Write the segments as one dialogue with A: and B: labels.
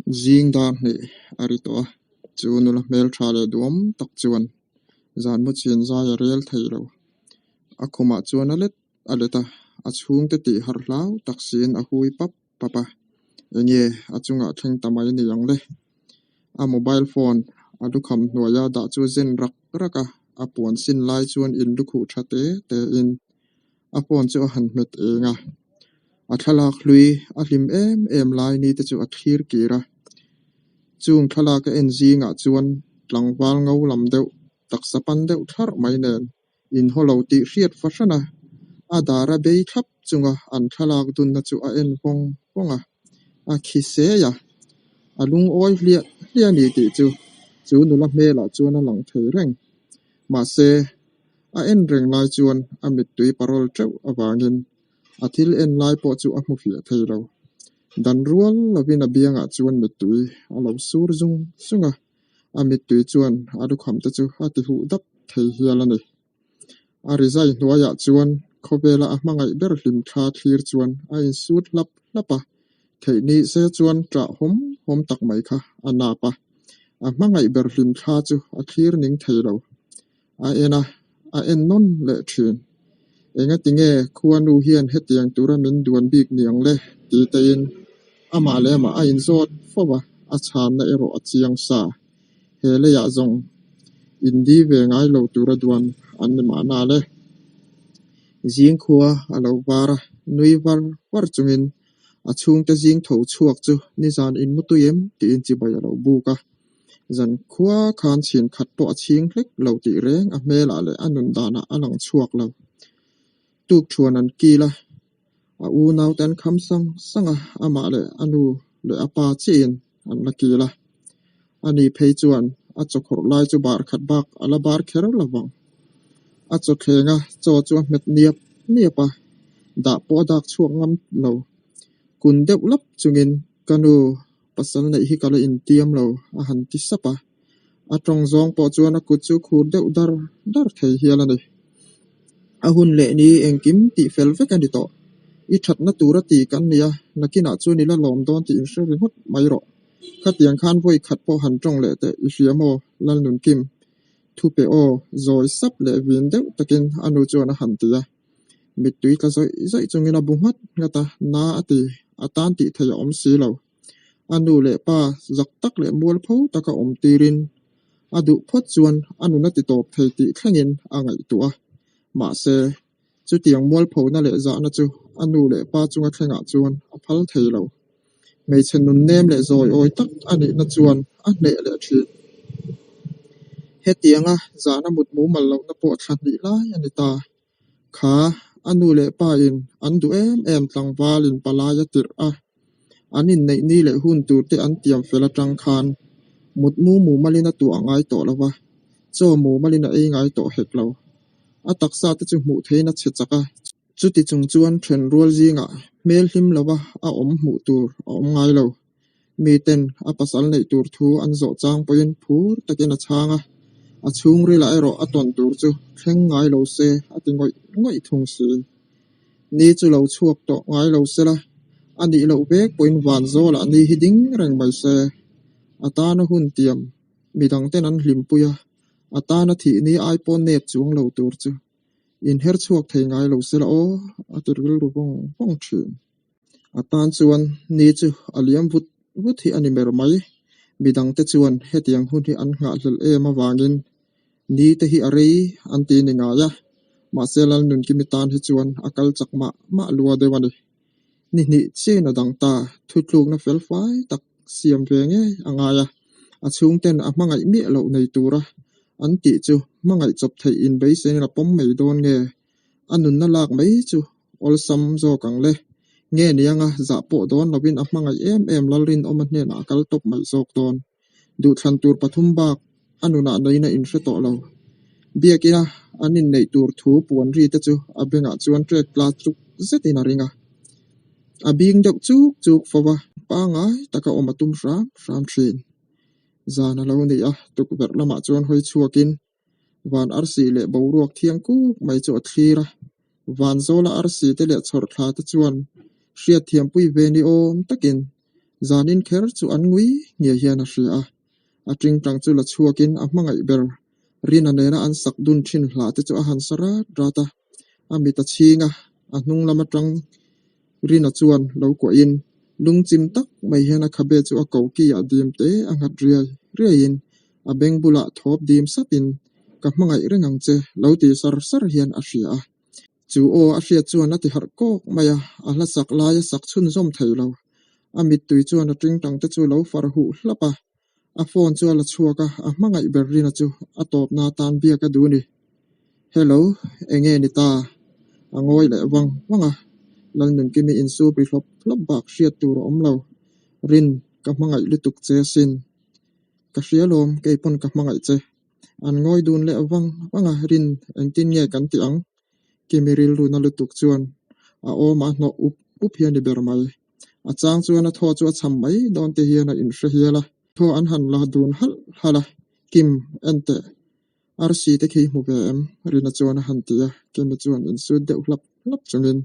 A: Zing dan ni arito chunula mel thale duam tak chuan zan mu chin za ya rel thailo akuma chuan alet aleta achhung te ti har hlau taksin a hui papa enge achunga theng tamai ni yang le a mobile phone adu kham hnuaya da chu zen rak raka a puan sin lai chuan in lukhu thate te in a phone chu han met enga a thalak hlui a hlim em lai ni te chu a thir kira chung thalaka NG nga chuan tlangwal ngau lam deuh taksapan deuh thar mai nen in holo ti hriat fashana adara bei thap chunga an thalak dun na chu a en honga a khise ya alung oi hlia ni ti chu nula mela chuan a lang thei reng ma se a en reng lai chuan a mit tui parol treu awangin a thil en lai po chu a hmu hria thei lo dan rual lovin a bianga chuan mit tui a lo sur zung sunga a mit tui chuan adu kham te chu a ti hu dap thei hial ani a rizai hnuaya chuan khobela a hmangai ber hlim tha thlir chuan a in sut lapa thei ni se chuan tra hom tak mai kha anapa a hmangai ber hlim tha chu a thlir ning thei lo a en non le thin enga tinge khuanu hian hetiang turamin duan bik niang le ti tein ama le ma a in zot fowa a chan na ero a chiang sa hele ya zong indi ve ngai lo tura duan an ma na le jing khua a lo wara nui war chungin a chung te jing tho chuak chu ni zan in mutuyem ti in chi bai lo buka zan khua khan chin khat po ching hlek lo ti reng a mela le anun dana alang chuak lo tuk thuan an kila a u nau tan kham sanga ama le anu le apa chin an la kila ani phei chuan a chokhor lai chu bar khat bak ala bar kher lawang a chokhenga chu met niapa da po dak chuak ngam lo kun deuh lap chungin kanu pasal nei hi kala in tiam lo a han ti sapa a tong zong po chuan a kut chu khur deuh dar thei hial ani a hun le ni engkim ti fel vek ani to I that na tura ti kan nia nakina chu ni la lom don ti in shri hot mai ro khatiang khan voi khat po han tong le te I hriamo lal nun kim thu pe o zoi sap le win deuh takin anu chuan a han tia mit tui ka zoi chungin a bungat ngata na ati atan ti thaya om si lo anu le pa zak tak le mual pho taka om tirin adu phot chuan anu na ti top thei ti thlengin angai tua ma se chu tiang mual pho na le za na chu anu le pa chunga thlenga chuan a phal thei lo mei chen nun nem le zoi oi tak ani na chuan a ne le thi hetianga za na mut mu mal lo na po thlan ni lai ani ta kha anu le pa in an du em tlang walin palaya tir a anin nei ni le hun tur te an tiam fela tang khan mut mu malina tu angai to lawa cho mu malina ei ngai to hek lo a taksa te chu mu theina che chaka chuti chung chuan thlen rual zinga mel hlim lawa a om mu tur om ngai lo mi ten a pasal nei tur thu an zo chang poin phur takin a changa a chung ri la ero a ton tur chu thleng ngai lo se ati ngoi thung si ni chu lo chuak to ngai lo se la ani lo bek poin wan zo la ni hiding reng bai se atana hun tiam midang ten an hlim puya atana thi ni iPhone net chung lo tur chu in her chuak thei ngai lo se la o atirgil ru bong thin atan chuan ni chu aliam vut hi ani mer mai midang te chuan hetiang hun hi an nga hlel em awangin ni te hi arei an ti ni nga ya ma selal nun kimitan hi chuan akal chakma ma lua dewani ni chena dang ta thutluk na fel fai tak siam venge angaya achung ten a mangai mi lo nei tura an ti chu mangai chop thei in bei se na pom mei don nge anun na lak mai chu ol sam zo kang le nge nianga za po don lovin a mangai em lalrin om hne na kal top mai zok don du than tur pathum bak anuna neina in hre to lo biakina anin nei tur thu puan ri te chu abenga chuan trek kla chu zetina ringa abing deuh chuk fowa pa ngai taka omatum ram thin zana lo ni a tuk ber lama chuan hoi chuakin van arsi le boruak thiang ku mai chu athira van zola arsi te le chhor thla te chuan hriat thiam pui ve ni om takin zanin kher chu an ngui nge hian a hria a tring tang chu la chuakin a hmangai ber rin anena an sak dun thin hla te chu a han sara rata amita chinga a hnung lama tang rin a chuan lo ko in lung chim tak mai hian a khabe chu a ko ki a dim te a ngat riain a beng bula thop dim sapin ka hmangai rengang che lo ti sar hian a hria chu o a hria chuan a ti har kok maya a hla sak lai sak chhun zom thailo amit tui chuan a tring tang te chu lo far hu hlapa a phone chu la chuaka a hmangai ber rin a chu a top na tan bia ka du ni hello enge ni ta angoi le wanga lan nun kimi in su pri hlop bak hriat tur om lo rin ka hmangai lutuk che sin ka hrialom ke pon ka hmangai che an ngoi dun le wanga rin engtin nge kan ti ang kimiril ru na lutuk chuan a o ma no up hian ni ber mai a chang chuan a tho chu a cham mai don te hian a in hre hiala tho an han la dun hala kim ente RC te khi mu ve em rin a chuan a han tia kimi chuan in su de hlap chungin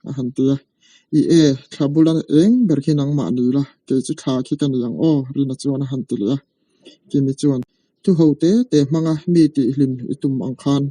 A: a han tia I thabulan eng berkhinang ma ni la ke chu tha khi kan yang o rin a chuan a han tilia kimi chuan thu hote te manga mi ti hlim itum ang khan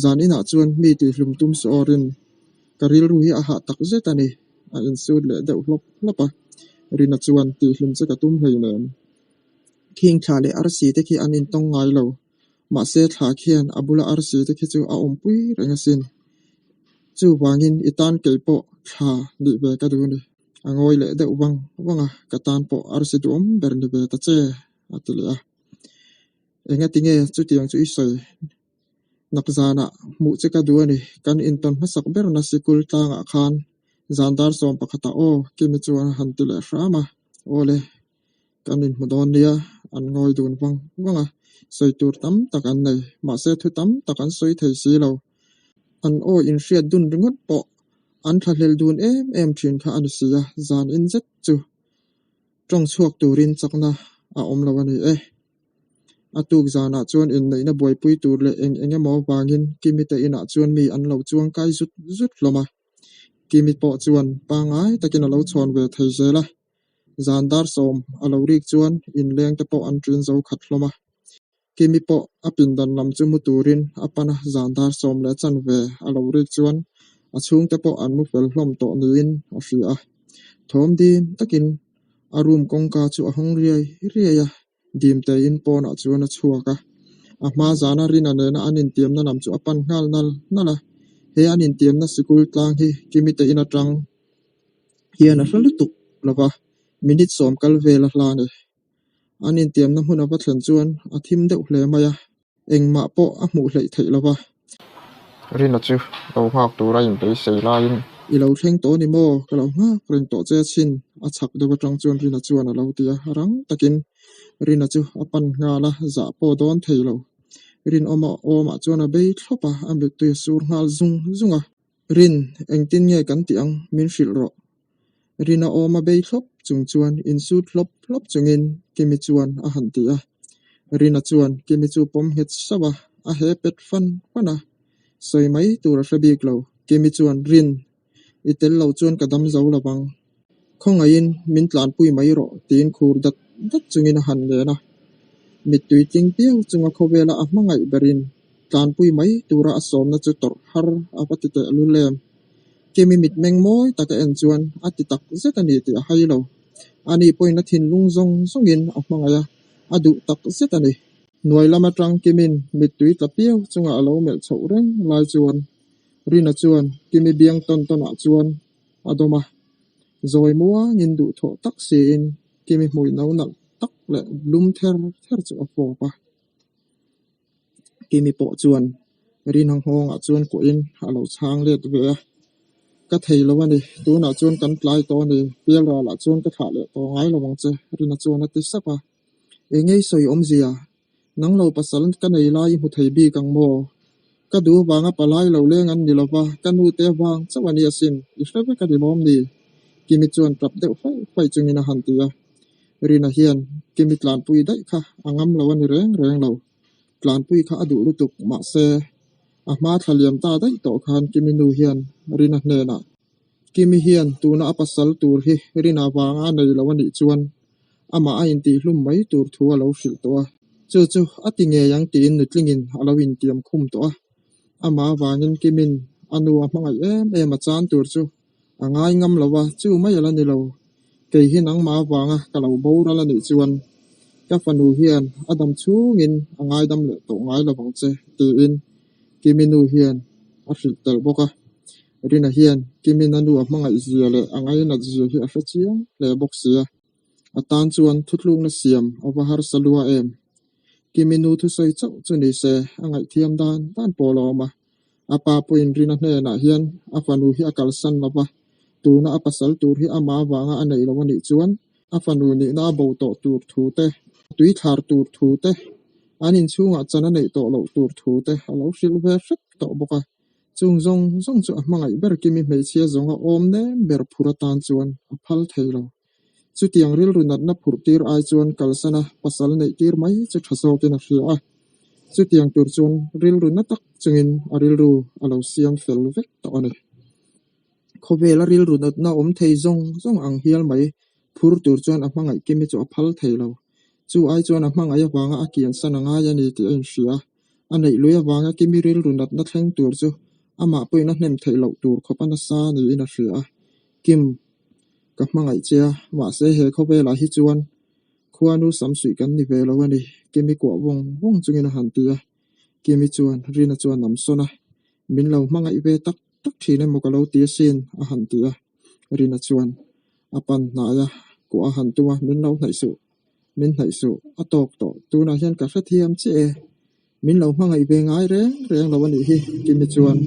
A: zanina chuan mi ti hlum tum sorin karil ru hi a ha tak zetani a in su le de hlapa rin a chuan ti hlum che ka tum hlei nen king thale RC te khi anin tong ngai lo ma se thla khian abula RC te khi chu a ompui rengasin chu wangin itan keipo tha ni ve ka du ni angoi le de wanga katan po RC tu om ber ni ve ta che atilia enga tinge chu tiang chu isoi nakzana mu che ka du ni kan in ton masak ber na sikul tanga khan zandar som pakhata o kimi chuan hantile rama ole kanin mudon nia an ngoi dun wanga soitur tam takan nei ma se thu tam takan soi thei si lo an o in hriat dun ringot po an thlahlel dun em thin kha an sia zan in zet chu tong chuak turin chakna a om lawani atuk zana chuan in neina boi pui tur le enge mo wangin kimite ina chuan mi an lo chuang kai zut hloma kimi po chuan pangai takin a lo chhon ve thei zela zandar som a lo rik chuan in leng te po an trin zo khat hloma kimi po apin dan lam chu mu turin apana zandar som le chan ve a lo rik chuan a chung te po an mu fel hlom to niin a hria thom din takin a room kongka chu a hong riaya dim te in pon a chuan a chuaka a hma zana rin anena anin tiam na nam chu apan ngal nala he anin tiam na sikul tlang hi kimi te in atang hian a hralutuk lova minute som kal vela hlani anin tiam na huna va thlen chuan a thim deuh hle maya engma po a hmu hlei thei lova rin a chu lo hak tura in pe sei lain I lo thleng to ni mo ka lo ngak ren to che chin a chak de watang chuan rin a chuan a lo tia rang takin rin a chu apan nga la za po don thei lo rin oma chuan a bei thlopa a be tu sur ngal zunga rin engtin nge kan tiang min hril ro rin a oma bei thlop chung chuan in su thlop chungin kimi chuan a han tia rin a chuan kimi chu pom het sawa a he pet fana soi mai tur a hrebik lo kimi chuan rin itel lo chuan kadam zo lawang khongain min tlan pui mai ro tin khur dat chungin a han nge na mit tui ting piau chunga khowela a hmangai berin tlan pui mai tura a som na chu tor har a patite lulem kimi mit meng moi taka en chuan ati tak zetani ti a hailo ani poina thin lung zongin a hmangaya adu tak zetani noi lama tang kimin mit tui tla piau chunga alo mel chho reng lai chuan rin a chuan kimi biang ton a chuan adoma zoi mua ngin du tho tak se in kimi hui nau nal tak le lum ther chu a pa kimi po chuan rin hong a chuan ko in alo chang let ve ka thei lawani tu na chuan kan tlai to ni pial ra la chuan ka tha le to ngai lawang che rin a chuan a ti sapa engei soi om zia nang lo pasal ka nei lai mu thei bi kang mo ka du wanga palai lo leng an ni lova kanu te wang chawani asin I hrebe ka di mom ni kimi chuan trap deuh fai chungin a han tia rin a hian kimi tlan pui dai kha angam lawani reng lo tlan pui kha adu lutuk ma se a hma thaliam ta dai to khan kimi nu hian rin a hne na kimi hian tuna apasal tur hi rina wanga nei lawani chuan ama a in ti hlum mai tur thu alo hril to chu atinge yang tin nutlingin alawin tiam khum to ama wangin kimin anu hmangai em a chan tur chu angai ngam lawa chu mai ala ni lo kei hi nang ma wanga kalo bora la ni chuan ka fanu hian adam chungin angai dam le to ngai lawang che ti in kiminu hian a hril tel boka rina hian kimin anu hmangai zia le angai na zia hi a hrachiang le bok sia atan chuan thutlung na siam awahar salua em kiminu thu sei chau chuni se angai thiam dan poloma apa puin rina hne na hian afanu hi akal san lawa tuna apasal tur hi ama wanga anei lawani chuan afanu ni na bo to tur thu te tui thar tur thu te anin chunga chana nei to lo tur thu te alo hril ve hrek to boka chung zong chu hmangai ber kimi hmeichhia zonga om ne ber phura tan chuan aphal theilo chu tiang ril runat na phur tir ai chuan kalsana pasal nei tir mai chu thasokin a hria chu tiang tur chuan ril run na tak chungin aril ru alo siam fel vek to ani khobela ril runat na om thei zong ang hial mai phur tur chuan a hmangai kimi chu aphal theilo chu ai chuan a hmangai awanga a kian sana nga ya ni ti an hria anei luya wanga kimi ril runat na thleng tur chu ama poina hnem theilo tur khopana sa ni in a hria kim ka hmangai chia ma se he khobela hi chuan khuanu samsui kan ni velo ani kimi ko wong chungin a han tia kimi chuan rina chuan namsona minlo hmangai ve tak thine mokalo tia sin a han tia rina chuan apan na ya ko a han tuwa minlo min hnaisu atok to tuna hian ka hrathiam che min lo hmangai ve ngai reng lawani hi kimi chuan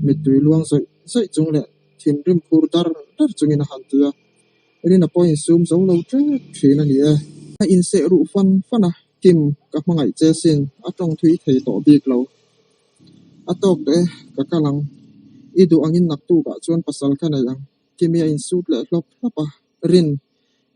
A: mitui luang zoi chung le thin rim phur dar chungin a han tia rina point zoom zo lo thina ni a in se ru fana kim ka hmangai che sin atong thui thei to bik lo atok te ka kalang idu angin naktu ka chuan pasal kana yang kimi in suit le hlop hlapa rin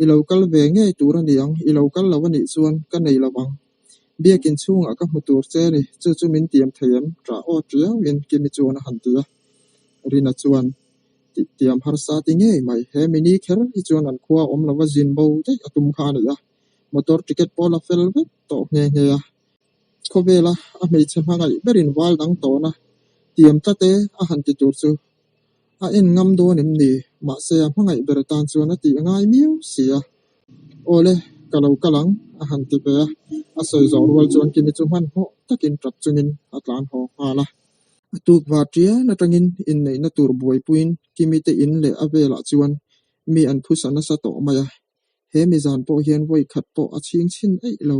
A: i local ve nge tur ani yang i local lawani chuan ka nei lawang biakin chunga ka hmutur che ni chu min tiam theiam tra o tria win kimi chuan a han tia rina chuan tiam har sa ti nge mai he mini kher hi chuan an khuwa om lawa zin bo te atum kha ni ya motor ticket pola fel ve to nge ya khobela a mei che mangai berin wal dang to na tiam ta te a han ti tur chu a en ngam do nim ni ma se a mangai ber tan chuan a ti ngai miu sia ole kalang a han ti pe a soi zor wal chuan kimi chu man ho takin trap chungin atlan ho hala atuk wa tria na tangin in nei na tur buai puin kimi te in le avela chuan mi an phusana sa to maya he mi zan po hian voi khat po a ching chin ei lo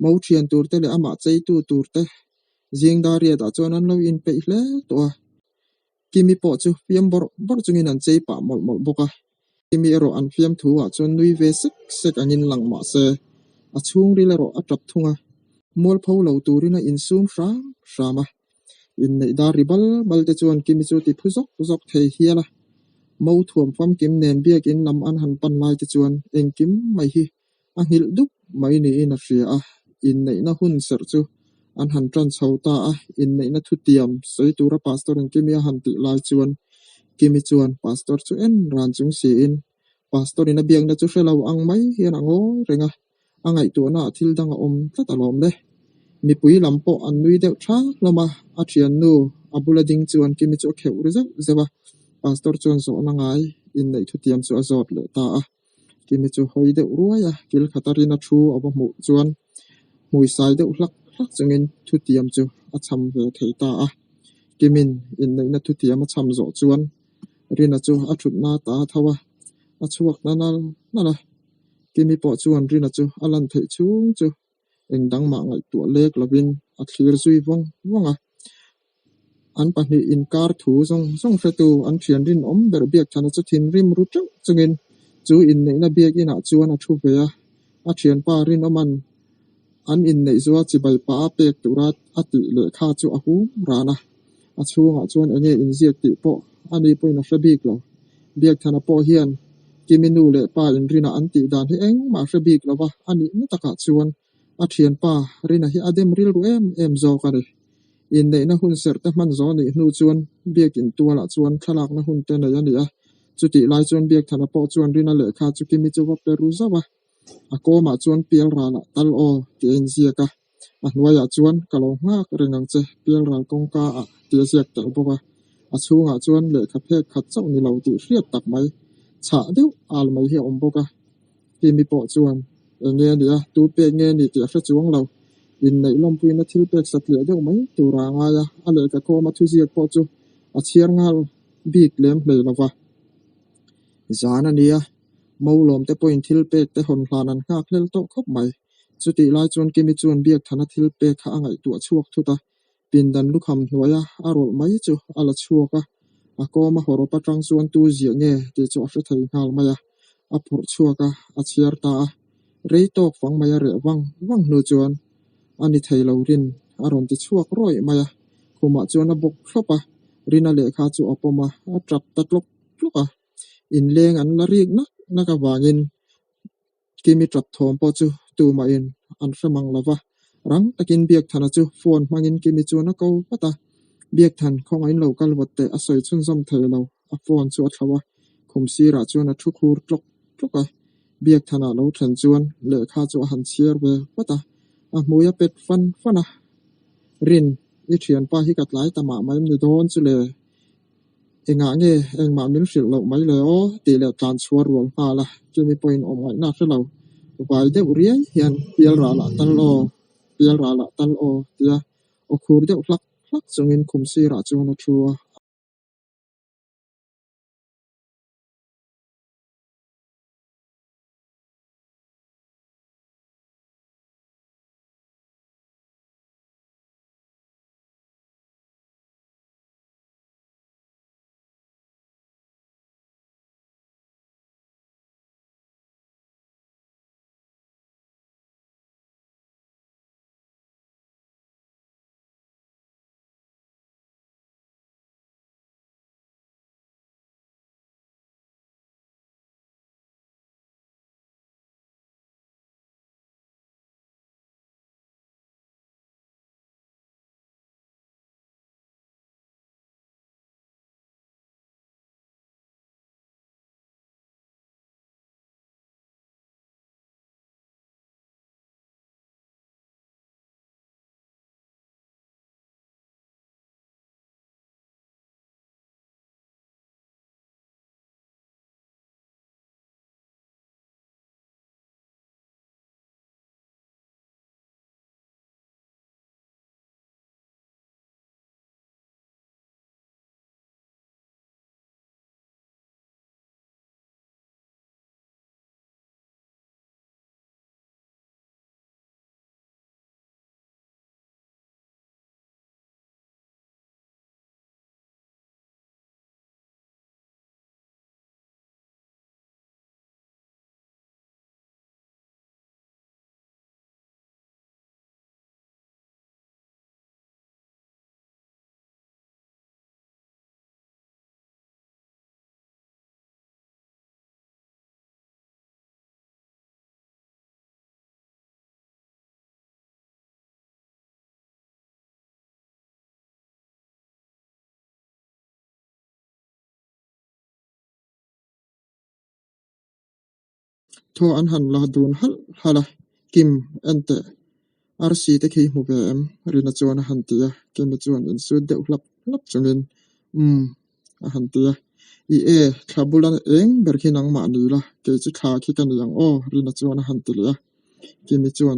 A: mo thian tur te le ama chei tu tur te jing da ria da chuan an lo in pe hle to kimi po chu fiam bor chungin an chei pa mol boka kimi ero an fiam thu a chuan nui ve sek angin lang ma se a chung ri le ro a trap thunga mol pho lo turina in sum shama in nei da ribal balte chuan kimi chu ti phuzok thei hiala mo thuam fam kim nen biak in lam an han pan lai te chuan eng kim mai hi a hil dup mai ni in a hria a in nei na hun ser chu an han tran chhota a in nei na thutiam soi tura pastor en kimi a han ti lai chuan kimi chuan pastor chu en ran chung si in pastor in a biang na chu hrelo ang mai hian ango renga angai tu na thil dang om tlatalom le mi pui lampo an nui deuh tha lama a thian nu abula ding chuan kimi chu kheu rizau zewa pastor chuan zo na ngai in nei thutiam chu azot le ta a kimi chu hoi deuh ruaya kil khatarina thu awa mu chuan mui sai deuh hlak chungin thutiam chu a cham ve thei ta a kimin in nei na thutiam a cham zo chuan rina chu a thut na ta thawa a chuak na la kimi po chuan rina chu alan thei chung chu engdang ma ngai tu lek lovin a thlir zui wonga an pahnih in kar thu zong hretu an thian rin om ber biak thana chu thin rim ru chungin chu in nei na biak ina chuan a thu ve a thian pa rin oman an in nei zuwa chi bai pa pek turat ati le kha chu a hu rana a chunga chuan enge in ziak ti po ani poina hrebik lo biak thana po hian kiminu le pa in rina an ti dan hi eng ma hrebik lawa ani na taka chuan a thian pa rina hi adem ril ru em zo ka ni in nei na hun ser te man zo ni hnu chuan biak in tuala chuan thalak na hun te nei ani a chu ti lai chuan biak thana pawh chuan rina leh kha chu kimi chu va peru zawa a kawmah chuan pial rala tal aw ti a inziak a a hnuaiah chuan kalo ngak rengang che pial ral kawngka a ti a ziak tel bawk a chhungah chuan lehkha phek khat chauh ni lo tih hriat tak mai chhah deuh al mai hi a awm bawk a kimi pawh chuan nge ni a tu pek nge ni tih a hre chuang lo in neih lawm puin a thil pek satliah deuh mai tura ngai a lehkha kawma thu ziak pawh chu a chiar ngal bik lem hlei lova zan ani a mo lawm te pawhin thil pek te hon hlan an ngak hlel tawh khawp mai chuti lai chuan kimi chuan biak thana thil pek kha angai tuah chuak thuta pindan lukham hnuaia a rolh mai chu ala chuak a kawma horop atang chuan tu zia nge ti chu a hre thei ngal mai a phurh chuak a chiar ta a rei tawk fang mai a reh wang hnu chuan ani thei lo rin a ron ti chuak roi mai khumah chuan a bok thlop rina leh kha chu a pawm a trap ta tlok tlok in leng an la riek nak awangin kimi trap thawm pawh chu tuma in an hramang lova rang takin biak thana chu phone hmangin kimi chuan a ko pata biak than khawng in lo kal wat te a soi chun zam thei lo a phone chu a thlowa khum sirah chuan a thu khur tlok tlok biak thana lo thlen chuan leh kha chu a han chiar ve pata a hmuya pet fan rin i thian pa hi kat lai tama mai ni don chu le enga nge engma min hril lo mai le o ti le tlan chuar rual hala kimi point om ngai na hre lo vai deuh riai hian pial rala tal o tia o khur deuh hlak chungin khum sirah chuan a thua tho an han la dun hala kim ente RC te khi mu ve em rina chuan a han tia kimi chuan in su deuh hlap chungin a han tia i thabulan eng berkhinang ma ni la ke chu tha khi kan yang o rina chuan a han tia kimi chuan